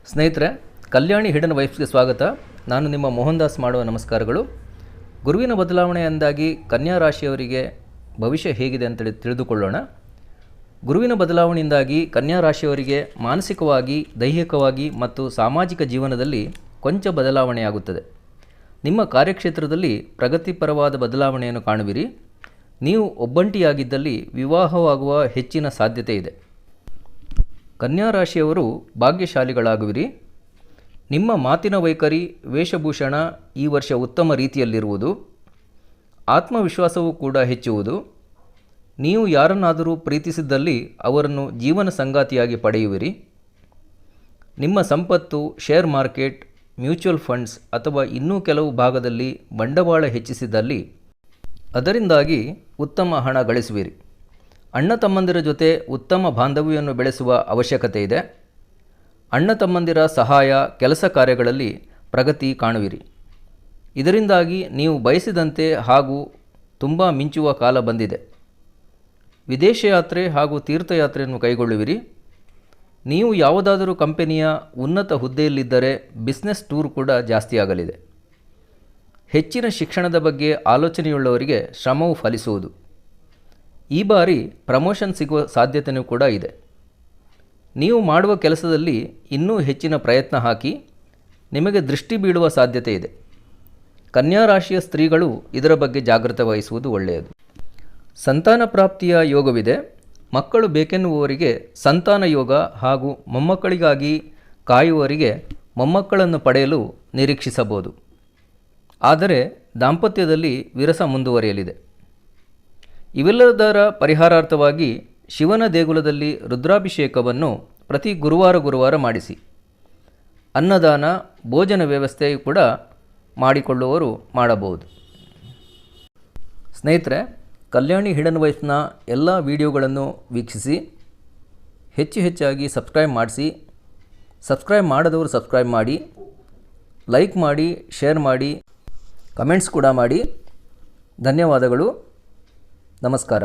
ಸ್ನೇಹಿತರೆ, ಕಲ್ಯಾಣಿ ಹಿಡನ್ ವೈಫ್ಸ್ಗೆ ಸ್ವಾಗತ. ನಾನು ನಿಮ್ಮ ಮೋಹನ್ ದಾಸ್ ಮಾಡುವ ನಮಸ್ಕಾರಗಳು. ಗುರುವಿನ ಬದಲಾವಣೆಯಿಂದಾಗಿ ಕನ್ಯಾ ರಾಶಿಯವರಿಗೆ ಭವಿಷ್ಯ ಹೇಗಿದೆ ಅಂತೇಳಿ ತಿಳಿದುಕೊಳ್ಳೋಣ. ಗುರುವಿನ ಬದಲಾವಣೆಯಿಂದಾಗಿ ಕನ್ಯಾ ರಾಶಿಯವರಿಗೆ ಮಾನಸಿಕವಾಗಿ, ದೈಹಿಕವಾಗಿ ಮತ್ತು ಸಾಮಾಜಿಕ ಜೀವನದಲ್ಲಿ ಕೊಂಚ ಬದಲಾವಣೆಯಾಗುತ್ತದೆ. ನಿಮ್ಮ ಕಾರ್ಯಕ್ಷೇತ್ರದಲ್ಲಿ ಪ್ರಗತಿಪರವಾದ ಬದಲಾವಣೆಯನ್ನು ಕಾಣುವಿರಿ. ನೀವು ಒಬ್ಬಂಟಿಯಾಗಿದ್ದಲ್ಲಿ ವಿವಾಹವಾಗುವ ಹೆಚ್ಚಿನ ಸಾಧ್ಯತೆ ಇದೆ. ಕನ್ಯಾ ರಾಶಿಯವರು ಭಾಗ್ಯಶಾಲಿಗಳಾಗುವಿರಿ. ನಿಮ್ಮ ಮಾತಿನ ವೈಖರಿ, ವೇಷಭೂಷಣ ಈ ವರ್ಷ ಉತ್ತಮ ರೀತಿಯಲ್ಲಿರುವುದು. ಆತ್ಮವಿಶ್ವಾಸವೂ ಕೂಡ ಹೆಚ್ಚುವುದು. ನೀವು ಯಾರನ್ನಾದರೂ ಪ್ರೀತಿಸಿದ್ದಲ್ಲಿ ಅವರನ್ನು ಜೀವನ ಸಂಗಾತಿಯಾಗಿ ಪಡೆಯುವಿರಿ. ನಿಮ್ಮ ಸಂಪತ್ತು, ಶೇರ್ ಮಾರ್ಕೆಟ್, ಮ್ಯೂಚುವಲ್ ಫಂಡ್ಸ್ ಅಥವಾ ಇನ್ನೂ ಕೆಲವು ಭಾಗದಲ್ಲಿ ಬಂಡವಾಳ ಹೆಚ್ಚಿಸಿದ್ದಲ್ಲಿ ಅದರಿಂದಾಗಿ ಉತ್ತಮ ಹಣ ಗಳಿಸುವಿರಿ. ಅಣ್ಣ ತಮ್ಮಂದಿರ ಜೊತೆ ಉತ್ತಮ ಬಾಂಧವ್ಯವನ್ನು ಬೆಳೆಸುವ ಅವಶ್ಯಕತೆ ಇದೆ. ಅಣ್ಣ ತಮ್ಮಂದಿರ ಸಹಾಯ, ಕೆಲಸ ಕಾರ್ಯಗಳಲ್ಲಿ ಪ್ರಗತಿ ಕಾಣುವಿರಿ. ಇದರಿಂದಾಗಿ ನೀವು ಬಯಸಿದಂತೆ ಹಾಗೂ ತುಂಬ ಮಿಂಚುವ ಕಾಲ ಬಂದಿದೆ. ವಿದೇಶ ಯಾತ್ರೆ ಹಾಗೂ ತೀರ್ಥಯಾತ್ರೆಯನ್ನು ಕೈಗೊಳ್ಳುವಿರಿ. ನೀವು ಯಾವುದಾದರೂ ಕಂಪನಿಯ ಉನ್ನತ ಹುದ್ದೆಯಲ್ಲಿದ್ದರೆ ಬಿಸ್ನೆಸ್ ಟೂರ್ ಕೂಡ ಜಾಸ್ತಿ ಆಗಲಿದೆ. ಹೆಚ್ಚಿನ ಶಿಕ್ಷಣದ ಬಗ್ಗೆ ಆಲೋಚನೆಯುಳ್ಳವರಿಗೆ ಶ್ರಮವು ಫಲಿಸುವುದು. ಈ ಬಾರಿ ಪ್ರಮೋಷನ್ ಸಿಗುವ ಸಾಧ್ಯತೆಯೂ ಕೂಡ ಇದೆ. ನೀವು ಮಾಡುವ ಕೆಲಸದಲ್ಲಿ ಇನ್ನೂ ಹೆಚ್ಚಿನ ಪ್ರಯತ್ನ ಹಾಕಿ. ನಿಮಗೆ ದೃಷ್ಟಿ ಬೀಳುವ ಸಾಧ್ಯತೆ ಇದೆ. ಕನ್ಯಾ ರಾಶಿಯ ಸ್ತ್ರೀಗಳು ಇದರ ಬಗ್ಗೆ ಜಾಗೃತೆ ವಹಿಸುವುದು ಒಳ್ಳೆಯದು. ಸಂತಾನ ಪ್ರಾಪ್ತಿಯ ಯೋಗವಿದೆ. ಮಕ್ಕಳು ಬೇಕೆನ್ನುವವರಿಗೆ ಸಂತಾನ ಯೋಗ ಹಾಗೂ ಮೊಮ್ಮಕ್ಕಳಿಗಾಗಿ ಕಾಯುವವರಿಗೆ ಮೊಮ್ಮಕ್ಕಳನ್ನು ಪಡೆಯಲು ನಿರೀಕ್ಷಿಸಬಹುದು. ಆದರೆ ದಾಂಪತ್ಯದಲ್ಲಿ ವಿರಸ ಮುಂದುವರಿಯಲಿದೆ. ಇವೆಲ್ಲದರ ಪರಿಹಾರಾರ್ಥವಾಗಿ ಶಿವನ ದೇಗುಲದಲ್ಲಿ ರುದ್ರಾಭಿಷೇಕವನ್ನು ಪ್ರತಿ ಗುರುವಾರ ಮಾಡಿಸಿ. ಅನ್ನದಾನ, ಭೋಜನ ವ್ಯವಸ್ಥೆಯು ಕೂಡ ಮಾಡಿಕೊಳ್ಳುವವರು ಮಾಡಬಹುದು. ಸ್ನೇಹಿತರೆ, ಕಲ್ಯಾಣಿ ಹಿಡನ್ ವೈಫ್ನ ಎಲ್ಲ ವಿಡಿಯೋಗಳನ್ನು ವೀಕ್ಷಿಸಿ. ಹೆಚ್ಚಾಗಿ ಸಬ್ಸ್ಕ್ರೈಬ್ ಮಾಡಿಸಿ. ಸಬ್ಸ್ಕ್ರೈಬ್ ಮಾಡದವರು ಸಬ್ಸ್ಕ್ರೈಬ್ ಮಾಡಿ, ಲೈಕ್ ಮಾಡಿ, ಶೇರ್ ಮಾಡಿ, ಕಮೆಂಟ್ಸ್ ಕೂಡ ಮಾಡಿ. ಧನ್ಯವಾದಗಳು. ನಮಸ್ಕಾರ.